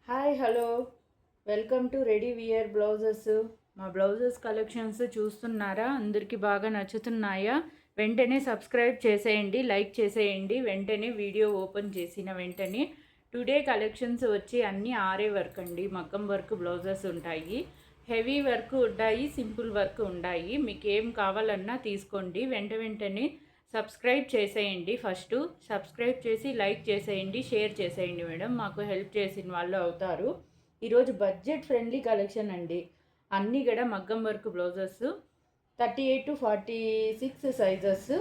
Hi hello welcome to ready wear blouses. మా blouses collections చూస్తున్నారా? అందరికీ బాగా నచ్చుతున్నాయా? వెంటనే సబ్స్క్రైబ్ చేసేయండి, లైక్ చేసేయండి. వెంటనే వీడియో ఓపెన్ చేసిన వెంటనే టుడే కలెక్షన్స్ వచ్చి అన్నీ ఆరే వర్క్ అండి. మగ్గం వర్క్ బ్లౌజెస్ ఉంటాయి, హెవీ వర్క్ ఉంటాయి, సింపుల్ వర్క్ ఉంటాయి. మీకు ఏం కావాలన్నా తీసుకోండి. వెంటనే సబ్స్క్రైబ్ చేసేయండి. ఫస్ట్ సబ్స్క్రైబ్ చేసి లైక్ చేసేయండి, షేర్ చేసేయండి మేడం, మాకు హెల్ప్ చేసిన వాళ్ళు అవుతారు. ఈరోజు బడ్జెట్ ఫ్రెండ్లీ కలెక్షన్ అండి. అన్నీ కూడా మగ్గం వర్క్ బ్లౌజెస్ 38 to 46 సైజెస్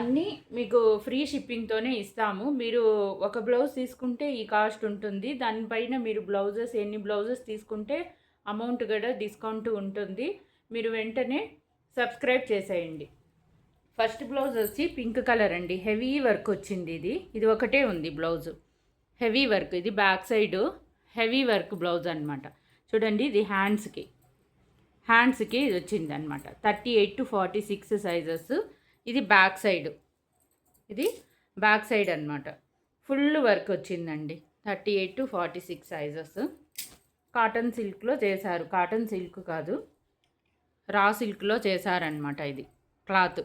అన్నీ మీకు ఫ్రీ షిప్పింగ్తోనే ఇస్తాము. మీరు ఒక బ్లౌజ్ తీసుకుంటే ఈ కాస్ట్ ఉంటుంది. దానిపైన మీరు బ్లౌజెస్ ఎన్ని బ్లౌజెస్ తీసుకుంటే అమౌంట్ కూడా డిస్కౌంట్ ఉంటుంది. మీరు వెంటనే సబ్స్క్రైబ్ చేసేయండి. ఫస్ట్ బ్లౌజ్ వచ్చి పింక్ కలర్ అండి, హెవీ వర్క్ వచ్చింది. ఇది ఒకటే ఉంది బ్లౌజ్, హెవీ వర్క్. ఇది back side heavy work blouse అనమాట. చూడండి, ఇది హ్యాండ్స్కి ఇది వచ్చింది అనమాట. 38 to 46 సైజెస్. ఇది బ్యాక్ సైడ్, ఇది బ్యాక్ సైడ్ అనమాట. ఫుల్ వర్క్ వచ్చిందండి. 38 to 46 సైజెస్. కాటన్ సిల్క్లో చేశారు, కాటన్ సిల్క్ కాదు, రా సిల్క్లో చేశారనమాట. ఇది క్లాత్,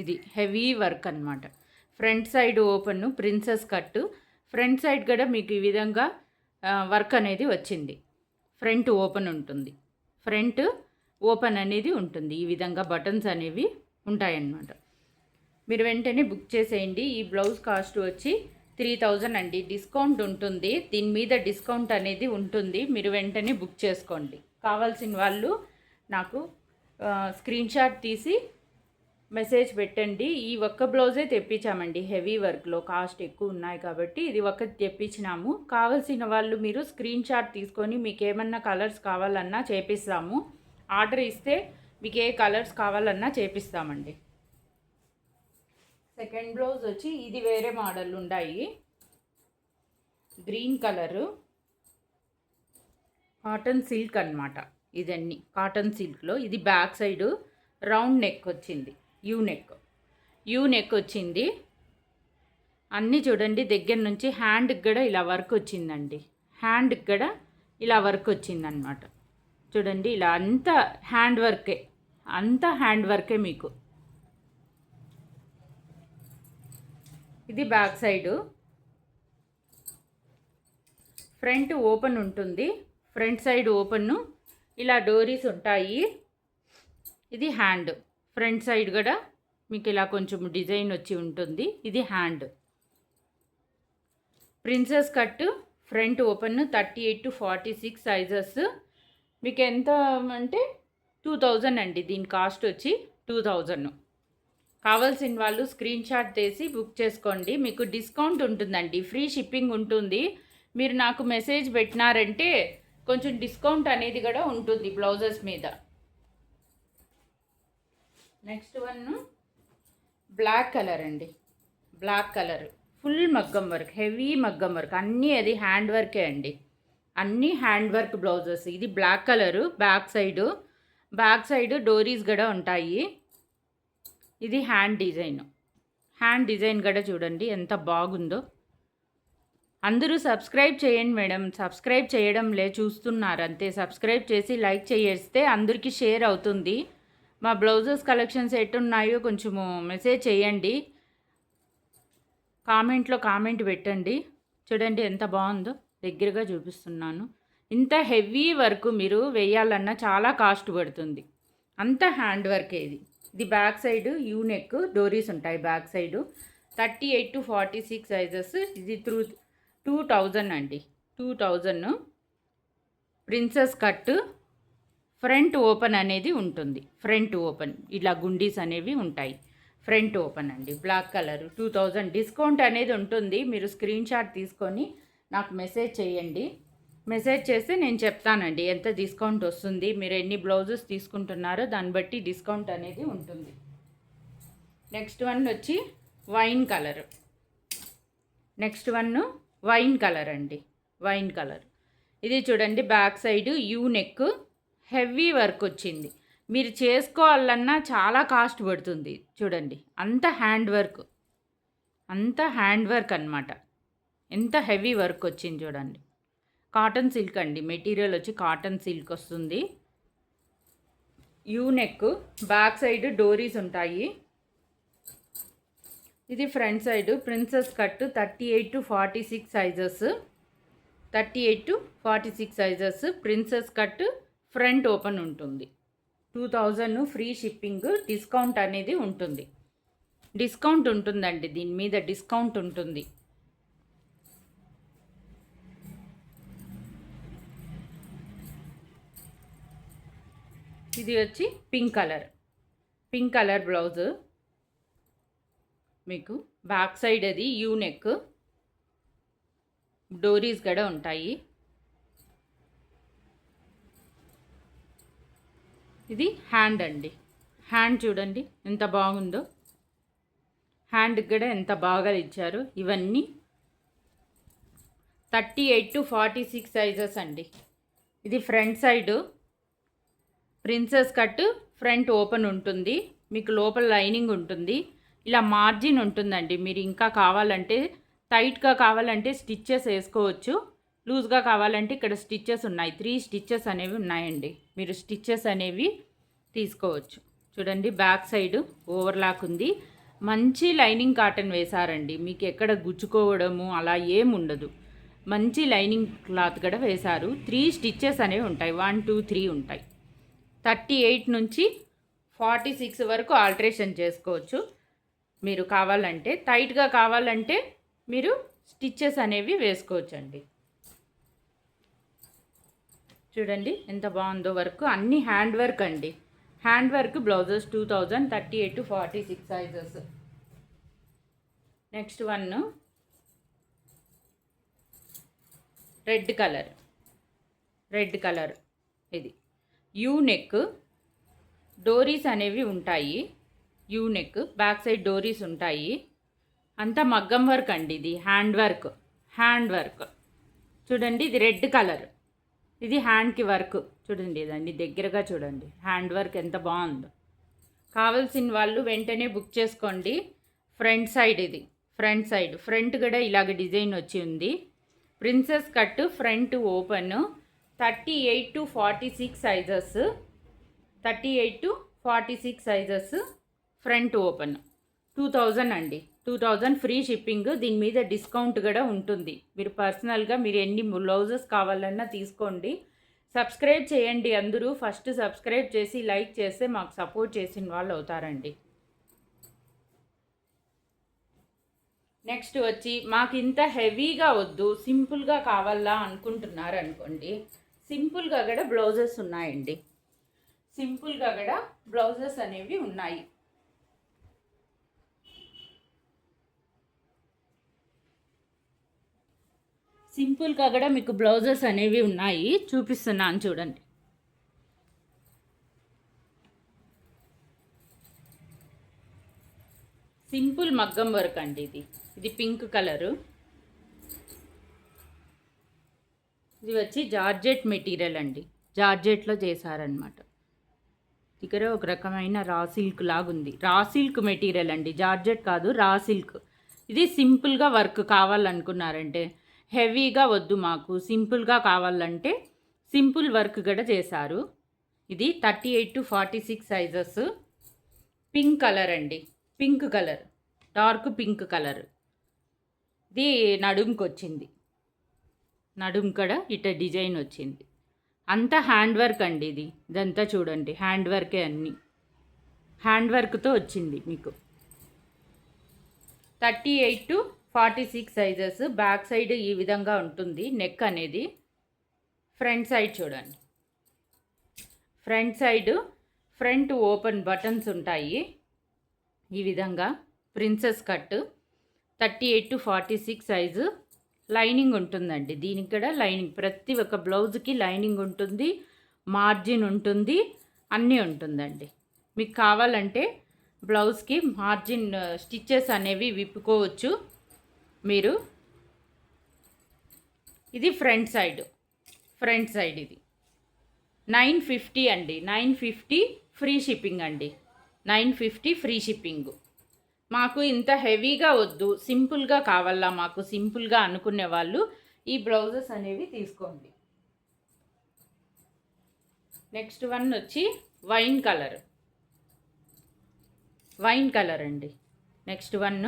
ఇది హెవీ వర్క్ అనమాట. Front side open princess cut. Front side కూడా మీకు ఈ విధంగా వర్క్ అనేది వచ్చింది. ఫ్రంట్ ఓపెన్ ఉంటుంది, ఫ్రంట్ ఓపెన్ అనేది ఉంటుంది. ఈ విధంగా బటన్స్ అనేవి ఉంటాయన్నమాట. మీరు వెంటనే బుక్ చేసేయండి. ఈ బ్లౌజ్ కాస్ట్ వచ్చి 3000 అండి. డిస్కౌంట్ ఉంటుంది, దీని మీద డిస్కౌంట్ అనేది ఉంటుంది. మీరు వెంటనే బుక్ చేసుకోండి. కావాల్సిన వాళ్ళు నాకు స్క్రీన్ షాట్ తీసి మెసేజ్ పెట్టండి. ఈ ఒక్క బ్లౌజే తెప్పించామండి, హెవీ వర్క్లో కాస్ట్ ఎక్కువ ఉన్నాయి కాబట్టి ఇది ఒక్కటి తెప్పించినాము. కావాల్సిన వాళ్ళు మీరు స్క్రీన్ షాట్ తీసుకొని మీకు ఏమన్నా కలర్స్ కావాలన్నా చేపిస్తాము. ఆర్డర్ ఇస్తే మీకు ఏ కలర్స్ కావాలన్నా చేపిస్తామండి. సెకండ్ బ్లౌజ్ వచ్చి ఇది వేరే మోడల్ ఉన్నాయి. గ్రీన్ కలరు, కాటన్ సిల్క్ అనమాట. ఇదన్నీ కాటన్ సిల్క్లో. ఇది బ్యాక్ సైడు రౌండ్ నెక్ వచ్చింది, యూ నెక్ వచ్చింది. అన్నీ చూడండి, దగ్గర నుంచి హ్యాండ్కి కూడా ఇలా వర్క్ వచ్చిందండి. హ్యాండ్కి కూడా ఇలా వర్క్ వచ్చిందనమాట. చూడండి, ఇలా అంతా హ్యాండ్ వర్కే మీకు. ఇది బ్యాక్ సైడు. ఫ్రంట్ ఓపెన్ ఉంటుంది, ఫ్రంట్ సైడ్ ఓపెన్, ఇలా డోరీస్ ఉంటాయి. ఇది హ్యాండ్, ఫ్రంట్ సైడ్ కూడా మీకు ఇలా కొంచెం డిజైన్ వచ్చి ఉంటుంది. ఇది hand. Princess cut, front open, 38 to 46 sizes. మీకు ఎంత అంటే 2000 అండి. దీని కాస్ట్ వచ్చి 2000. కావాల్సిన వాళ్ళు స్క్రీన్ షాట్ తీసి బుక్ చేసుకోండి. మీకు డిస్కౌంట్ ఉంటుందండి, ఫ్రీ షిప్పింగ్ ఉంటుంది. మీరు నాకు మెసేజ్ పెట్టినారంటే కొంచెం డిస్కౌంట్ అనేది కూడా ఉంటుంది బ్లౌజెస్ మీద. నెక్స్ట్ వన్ బ్లాక్ కలర్ అండి. బ్లాక్ కలర్ ఫుల్ మగ్గం వర్క్, హెవీ మగ్గం వర్క్. అన్నీ అది హ్యాండ్ వర్కే అండి, అన్నీ హ్యాండ్ వర్క్ బ్లౌజెస్. ఇది బ్లాక్ కలరు. బ్యాక్ సైడ్ డోరీస్ కూడా ఉంటాయి. ఇది హ్యాండ్ డిజైన్ కూడా చూడండి ఎంత బాగుందో. అందరూ సబ్స్క్రైబ్ చేయండి మేడం. సబ్స్క్రైబ్ చేయడం చూస్తున్నారు అంతే. సబ్స్క్రైబ్ చేసి లైక్ చేస్తే అందరికీ షేర్ అవుతుంది. మా బ్లౌజెస్ కలెక్షన్స్ ఎట్టున్నాయో కొంచెము మెసేజ్ చేయండి, కామెంట్లో కామెంట్ పెట్టండి. చూడండి ఎంత బాగుందో, దగ్గరగా చూపిస్తున్నాను. ఇంత హెవీ వర్క్ మీరు వేయాలన్నా చాలా కాస్ట్ పడుతుంది. అంత హ్యాండ్ వర్క్. ఇది బ్యాక్ సైడ్ యూ నెక్, డోరీస్ ఉంటాయి బ్యాక్ సైడు. 38 to 46 sizes. ఇది 2000 అండి. 2000. ప్రిన్సెస్ కట్, ఫ్రంట్ ఓపెన్ అనేది ఉంటుంది. ఫ్రంట్ ఓపెన్ ఇలా గుండీస్ అనేవి ఉంటాయి. ఫ్రంట్ ఓపెన్ అండి. Black colour 2000. డిస్కౌంట్ అనేది ఉంటుంది. మీరు స్క్రీన్ షాట్ తీసుకొని నాకు మెసేజ్ చేయండి. మెసేజ్ చేస్తే నేను చెప్తానండి ఎంత డిస్కౌంట్ వస్తుంది. మీరు ఎన్ని బ్లౌజెస్ తీసుకుంటున్నారో దాన్ని బట్టి డిస్కౌంట్ అనేది ఉంటుంది. నెక్స్ట్ వన్ వచ్చి వైన్ కలర్. వైన్ కలర్ అండి. Wine colour. ఇది చూడండి, back side U neck, heavy work వచ్చింది. మీరు చేసుకోవాలన్నా చాలా కాస్ట్ పడుతుంది. చూడండి, అంత హ్యాండ్ వర్క్ అనమాట. ఎంత హెవీ వర్క్ వచ్చింది చూడండి. కాటన్ సిల్క్ అండి, మెటీరియల్ వచ్చి కాటన్ సిల్క్ వస్తుంది. యూ నెక్, బ్యాక్ సైడ్ డోరీస్ ఉంటాయి. ఇది front side princess cut 38 to 46 sizes. 38 to 46 sizes princess cut, front open ఉంటుంది. 2000 ఫ్రీ షిప్పింగ్, డిస్కౌంట్ అనేది ఉంటుంది. డిస్కౌంట్ ఉంటుందండి, దీని మీద డిస్కౌంట్ ఉంటుంది. ఇది వచ్చి పింక్ కలర్ బ్లౌజ్. మీకు బ్యాక్ సైడ్ అది యూ నెక్, డోరీస్ కూడా ఉంటాయి. ఇది హ్యాండ్ అండి. హ్యాండ్ చూడండి ఎంత బాగుందో, హ్యాండ్కి కూడా ఎంత బాగా ఇచ్చారు. ఇవన్నీ 38 to 46 సైజెస్ అండి. ఇది front side princess cut, front open ఉంటుంది. మీకు లోపల లైనింగ్ ఉంటుంది. ఇలా మార్జిన్ ఉంటుందండి. మీరు ఇంకా కావాలంటే టైట్గా కావాలంటే స్టిచ్చెస్ వేసుకోవచ్చు. లూజ్గా కావాలంటే ఇక్కడ స్టిచ్చెస్ ఉన్నాయి, 3 స్టిచ్చెస్ అనేవి ఉన్నాయండి. మీరు స్టిచ్చెస్ అనేవి తీసుకోవచ్చు. చూడండి బ్యాక్ సైడ్ ఓవర్లాక్ ఉంది. మంచి లైనింగ్ కాటన్ వేశారండి. మీకు ఎక్కడ గుచ్చుకోవడము అలా ఏముండదు. మంచి లైనింగ్ క్లాత్ కూడా వేశారు. 3 స్టిచ్చెస్ అనేవి ఉంటాయి, 1 2 3 ఉంటాయి. 38 నుంచి 46 వరకు ఆల్టరేషన్ చేసుకోవచ్చు. మీరు కావాలంటే టైట్గా కావాలంటే మీరు స్టిచ్చెస్ అనేవి వేసుకోవచ్చండి. చూడండి ఎంత బాగుందో వర్క్. అన్ని హ్యాండ్ వర్క్ అండి. Hand work blouses 2000, 38 to 46 sizes. Next one red colour. ఇది యూ నెక్, డోరీస్ అనేవి ఉంటాయి. యూ నెక్, బ్యాక్ సైడ్ డోరీస్ ఉంటాయి. అంతా మగ్గం వర్క్ అండి. ఇది హ్యాండ్ వర్క్. చూడండి ఇది రెడ్ కలర్. ఇది హ్యాండ్కి వర్క్ చూడండి. దాన్ని దగ్గరగా చూడండి, హ్యాండ్ వర్క్ ఎంత బాగుందో. కావాల్సిన వాళ్ళు వెంటనే బుక్ చేసుకోండి. ఫ్రంట్ సైడ్ ఇది ఫ్రంట్ కూడా ఇలాగ డిజైన్ వచ్చి ఉంది. Princess cut, front open, 38 to 46 sizes. 38 to 46 sizes front open. 2000 అండి. 2000 ఫ్రీ షిప్పింగ్. దీని మీద డిస్కౌంట్ కూడా ఉంటుంది. మీరు పర్సనల్గా మీరు ఎన్ని బ్లౌజెస్ కావాలన్నా తీసుకోండి. సబ్స్క్రైబ్ చేయండి. అందరూ ఫస్ట్ సబ్స్క్రైబ్ చేసి లైక్ చేస్తే మాకు సపోర్ట్ చేసిన వాళ్ళు అవుతారండి. నెక్స్ట్ వచ్చి మాకు ఇంత హెవీగా వద్దు, సింపుల్గా కావాలా అనుకుంటున్నారు అనుకోండి, సింపుల్గా కూడా బ్లౌజెస్ ఉన్నాయండి. సింపుల్గా కూడా బ్లౌజెస్ అనేవి ఉన్నాయి. సింపుల్గా కూడా మీకు బ్లౌజెస్ అనేవి ఉన్నాయి, చూపిస్తున్నాను చూడండి. సింపుల్ మగ్గం వర్క్ అండి. ఇది పింక్ కలరు. ఇది వచ్చి జార్జెట్ మెటీరియల్ అండి. జార్జెట్లో చేశారనమాట. ఇక్కడ ఒక రకమైన రా సిల్క్ లాగుంది. రా సిల్క్ మెటీరియల్ అండి, జార్జెట్ కాదు, రా సిల్క్. ఇది సింపుల్గా వర్క్ కావాలనుకున్నారంటే, హెవీగా వద్దు మాకు, సింపుల్గా కావాలంటే సింపుల్ వర్క్ కూడా చేశారు. ఇది 38 to 46 సైజెస్. పింక్ కలర్ అండి, pink colour, dark pink colour. ఇది నడుముకి వచ్చింది. నడుము కూడా ఇట డిజైన్ వచ్చింది. అంతా హ్యాండ్ వర్క్ అండి. ఇదంతా చూడండి హ్యాండ్ వర్కే, అన్నీ హ్యాండ్ వర్క్తో వచ్చింది మీకు. 38 to 46 సైజెస్. బ్యాక్ సైడ్ ఈ విధంగా ఉంటుంది నెక్ అనేది. ఫ్రంట్ సైడ్ చూడండి. Front side front open buttons ఉంటాయి ఈ విధంగా. Princess cut 38 to 46 size. Lining ఉంటుందండి. దీనికి కూడా లైనింగ్, ప్రతి ఒక్క బ్లౌజ్కి లైనింగ్ ఉంటుంది, మార్జిన్ ఉంటుంది, అన్నీ ఉంటుందండి. మీకు కావాలంటే బ్లౌజ్కి మార్జిన్ స్టిచ్చెస్ అనేవి విప్పుకోవచ్చు మీరు. ఇది ఫ్రంట్ సైడ్ ఇది 950 అండి. 950 ఫ్రీ షిప్పింగ్ అండి. 950 ఫ్రీ షిప్పింగ్. మాకు ఇంత హెవీగా వద్దు, సింపుల్గా కావాలా మాకు సింపుల్గా అనుకునే వాళ్ళు ఈ బ్లౌజెస్ అనేవి తీసుకోండి. నెక్స్ట్ వన్ వచ్చి వైన్ కలర్ అండి. Next one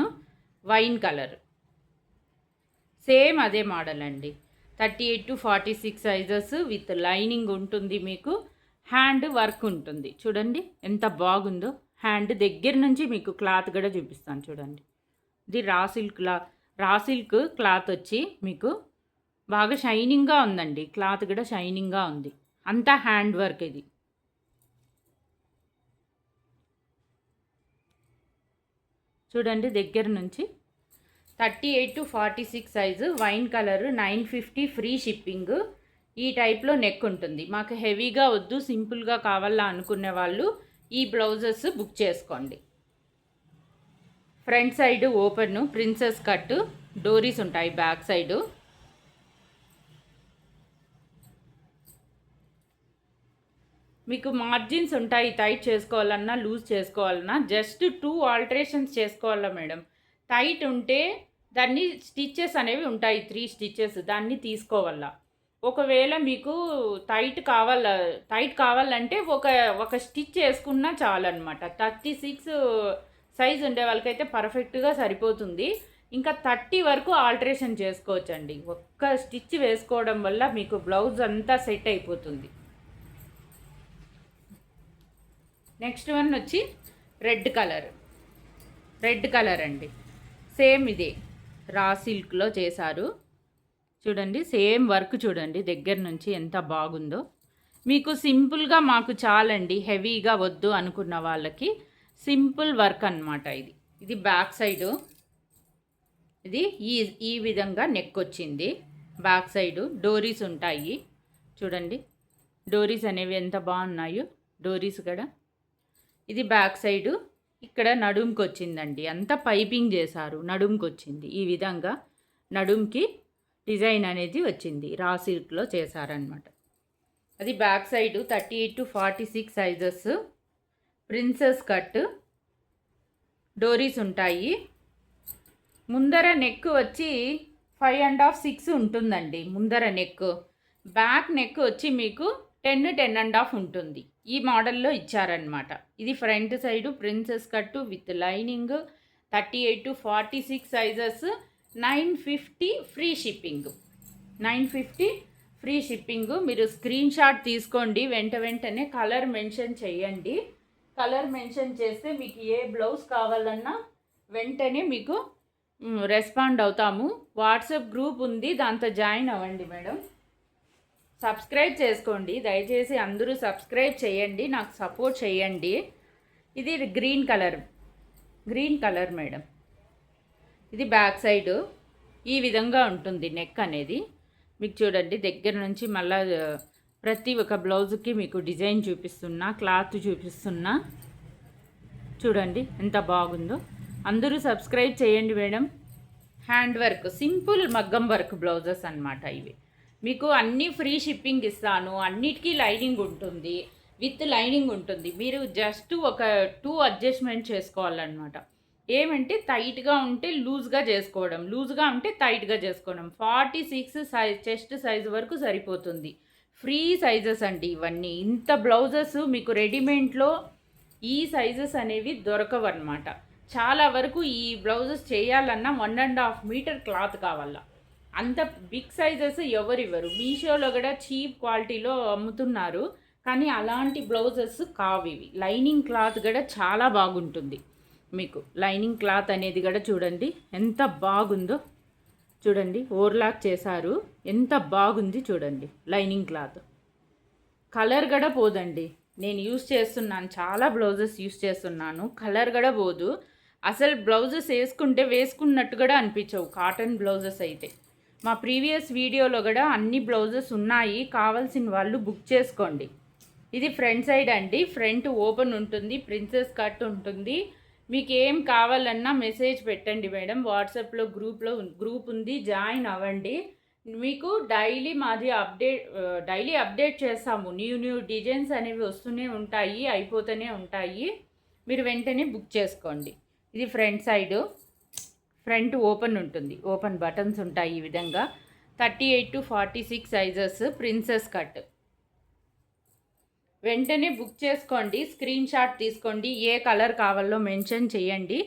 wine colour, same అదే మోడల్ అండి. 38 to 46 సైజెస్ విత్ లైనింగ్ ఉంటుంది. మీకు హ్యాండ్ వర్క్ ఉంటుంది. చూడండి ఎంత బాగుందో. హ్యాండ్ దగ్గర నుంచి మీకు క్లాత్ కూడా చూపిస్తాను చూడండి. ఇది రా సిల్క్ క్లాత్ వచ్చి మీకు బాగా షైనింగ్గా ఉందండి. క్లాత్ కూడా షైనింగ్గా ఉంది. అంతా హ్యాండ్ వర్క్ ఇది. చూడండి దగ్గర నుంచి. 38 to 46 size, wine colour, 950 free shipping. ఈ టైప్లో నెక్ ఉంటుంది. మాకు హెవీగా వద్దు, సింపుల్గా కావాలా అనుకునే వాళ్ళు ఈ బ్లౌజెస్ బుక్ చేసుకోండి. Front side open princess cut, డోరీస్ ఉంటాయి బ్యాక్ సైడు. మీకు మార్జిన్స్ ఉంటాయి. టైట్ చేసుకోవాలన్నా లూజ్ చేసుకోవాలన్నా జస్ట్ 2 ఆల్టరేషన్స్ చేసుకోవాలా మేడం. టైట్ ఉంటే దాన్ని స్టిచ్చెస్ అనేవి ఉంటాయి, 3 స్టిచ్చెస్, దాన్ని తీసుకోవాలా. ఒకవేళ మీకు టైట్ కావాలంటే ఒక స్టిచ్ వేసుకున్నా చాలన్నమాట. 36 సైజ్ ఉండే వాళ్ళకైతే పర్ఫెక్ట్గా సరిపోతుంది. ఇంకా 30 వరకు ఆల్టరేషన్ చేసుకోవచ్చండి. ఒక్క స్టిచ్ వేసుకోవడం వల్ల మీకు బ్లౌజ్ అంతా సెట్ అయిపోతుంది. నెక్స్ట్ వన్ వచ్చి రెడ్ కలర్ అండి. సేమ్ ఇదే రా సిల్క్లో చేశారు. చూడండి సేమ్ వర్క్ చూడండి దగ్గర నుంచి ఎంత బాగుందో. మీకు సింపుల్గా మాకు చాలండి, హెవీగా వద్దు అనుకున్న వాళ్ళకి సింపుల్ వర్క్ అన్నమాట. ఇది బ్యాక్ సైడు. ఇది ఈ విధంగా నెక్ వచ్చింది. బ్యాక్ సైడు డోరీస్ ఉంటాయి. చూడండి డోరీస్ అనేవి ఎంత బాగున్నాయో. డోరీస్ కూడా ఇది బ్యాక్ సైడు. ఇక్కడ నడుంకి వచ్చిందండి. అంతా పైపింగ్ చేశారు, నడుంకి వచ్చింది. ఈ విధంగా నడుంకి డిజైన్ అనేది వచ్చింది. రా సిల్క్లో చేశారనమాట. అది back side. 38 to 46 sizes, princess cut, డోరీస్ ఉంటాయి. ముందర నెక్ వచ్చి 5.5, 6 ఉంటుందండి ముందర నెక్. బ్యాక్ నెక్ వచ్చి మీకు 10, 10.5 ఉంటుంది. ఈ మోడల్లో ఇచ్చారనమాట. ఇది ఫ్రంట్ సైడు ప్రిన్సెస్ కట్టు with lining. 38 to 46 sizes, 950 free shipping. 950 free shipping. మీరు స్క్రీన్ షాట్ తీసుకోండి. వెంటనే కలర్ మెన్షన్ చేయండి. కలర్ మెన్షన్ చేస్తే మీకు ఏ బ్లౌజ్ కావాలన్నా వెంటనే మీకు రెస్పాండ్ అవుతాము. వాట్సాప్ గ్రూప్ ఉంది, దాంతో జాయిన్ అవ్వండి మేడం. సబ్స్క్రైబ్ చేసుకోండి దయచేసి. అందరూ సబ్స్క్రైబ్ చేయండి, నాకు సపోర్ట్ చేయండి. ఇది గ్రీన్ కలర్ మేడం. ఇది బ్యాక్ సైడు. ఈ విధంగా ఉంటుంది నెక్ అనేది. మీకు చూడండి దగ్గర నుంచి మళ్ళా ప్రతి ఒక్క బ్లౌజ్కి మీకు డిజైన్ చూపిస్తున్నా, క్లాత్ చూపిస్తున్నా. చూడండి ఎంత బాగుందో. అందరూ సబ్స్క్రైబ్ చేయండి మేడం. హ్యాండ్ వర్క్, సింపుల్ మగ్గం వర్క్ బ్లౌజెస్ అన్నమాట ఇవి. మీకు అన్నీ ఫ్రీ షిప్పింగ్ ఇస్తాను. అన్నిటికీ లైనింగ్ ఉంటుంది, విత్ లైనింగ్ ఉంటుంది. మీరు జస్ట్ ఒక 2 అడ్జస్ట్మెంట్ చేసుకోవాలన్నమాట. ఏమంటే టైట్గా ఉంటే లూజ్గా చేసుకోవడం, లూజ్గా ఉంటే టైట్గా చేసుకోవడం. 46 సైజ్ చెస్ట్ సైజ్ వరకు సరిపోతుంది. ఫ్రీ సైజెస్ అండి ఇవన్నీ. ఇంత బ్లౌజెస్ మీకు రెడీమేడ్లో ఈ సైజెస్ అనేవి దొరకవు అన్నమాట. చాలా వరకు ఈ బ్లౌజెస్ చేయాలన్నా 1.5 మీటర్ క్లాత్ కావాలా. అంత బిగ్ సైజెస్ ఎవరివ్వరు. మీషోలో కూడా చీప్ క్వాలిటీలో అమ్ముతున్నారు, కానీ అలాంటి బ్లౌజెస్ కావు ఇవి. లైనింగ్ క్లాత్ కూడా చాలా బాగుంటుంది. మీకు లైనింగ్ క్లాత్ అనేది కూడా చూడండి ఎంత బాగుందో. చూడండి ఓవర్లాక్ చేశారు, ఎంత బాగుంది చూడండి. లైనింగ్ క్లాత్ కలర్ కూడా పోదండి. నేను యూస్ చేస్తున్నాను, చాలా బ్లౌజెస్ యూస్ చేస్తున్నాను. కలర్ కూడా పోదు. అసలు బ్లౌజెస్ వేసుకున్నట్టు కూడా అనిపించవు కాటన్ బ్లౌజెస్ అయితే. మా ప్రీవియస్ వీడియోలో కూడా అన్ని బ్లౌజెస్ ఉన్నాయి, కావాల్సిన వాళ్ళు బుక్ చేసుకోండి. ఇది ఫ్రంట్ సైడ్ అండి. ఫ్రంట్ ఓపెన్ ఉంటుంది, ప్రిన్సెస్ కట్ ఉంటుంది. మీకు ఏం కావాలన్నా మెసేజ్ పెట్టండి మేడం. వాట్సాప్లో గ్రూప్ ఉంది, జాయిన్ అవ్వండి. మీకు డైలీ అప్డేట్ చేస్తాము. న్యూ డిజైన్స్ అనేవి వస్తూనే ఉంటాయి, అయిపోతూనే ఉంటాయి. మీరు వెంటనే బుక్ చేసుకోండి. ఇది ఫ్రంట్ సైడు, ఫ్రంట్ ఓపెన్ ఉంటుంది, ఓపెన్ బటన్స్ ఉంటాయి. ఈ విధంగా 38 to 46 సైజెస్, ప్రిన్సెస్ కట్. వెంటనే బుక్ చేసుకోండి, స్క్రీన్ షాట్ తీసుకోండి, ఏ కలర్ కావాలో మెన్షన్ చేయండి,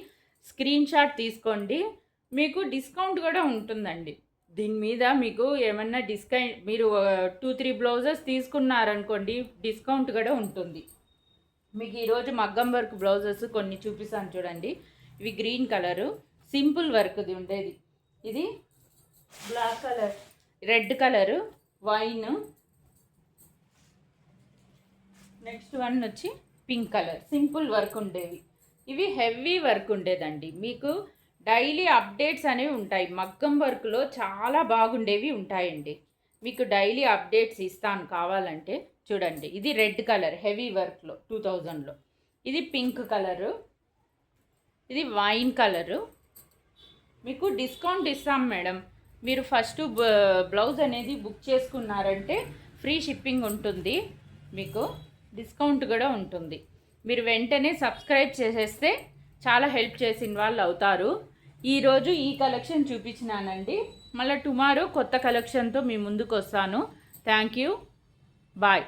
స్క్రీన్ షాట్ తీసుకోండి. మీకు డిస్కౌంట్ కూడా ఉంటుందండి దీని మీద. మీకు ఏమన్నా డిస్కౌంట్, మీరు 2-3 బ్లౌజెస్ తీసుకున్నారనుకోండి, డిస్కౌంట్ కూడా ఉంటుంది. మీకు ఈరోజు మగ్గం వర్క్ బ్లౌజెస్ కొన్ని చూపిస్తాను చూడండి. ఇవి గ్రీన్ కలరు, సింపుల్ వర్క్ది ఉండేది. ఇది black colour, red colour, wine, next one వచ్చి పింక్ కలర్, సింపుల్ వర్క్ ఉండేవి. ఇవి హెవీ వర్క్ ఉండేదండి. మీకు డైలీ అప్డేట్స్ అనేవి ఉంటాయి. మగ్గం వర్క్లో చాలా బాగుండేవి ఉంటాయండి. మీకు డైలీ అప్డేట్స్ ఇస్తాను కావాలంటే. చూడండి, ఇది రెడ్ కలర్ హెవీ వర్క్లో 2000లో. ఇది పింక్ కలరు, ఇది వైన్ కలరు. మీకు డిస్కౌంట్ ఇస్తాం మేడం. మీరు ఫస్ట్ బ్లౌజ్ అనేది బుక్ చేసుకున్నారంటే ఫ్రీ షిప్పింగ్ ఉంటుంది, మీకు డిస్కౌంట్ కూడా ఉంటుంది. మీరు వెంటనే సబ్స్క్రైబ్ చేసేస్తే చాలా హెల్ప్ చేసిన వాళ్ళు అవుతారు. ఈరోజు ఈ కలెక్షన్ చూపించినానండి. మళ్ళీ టుమారో కొత్త కలెక్షన్తో మీ ముందుకు వస్తాను. Thank you, bye.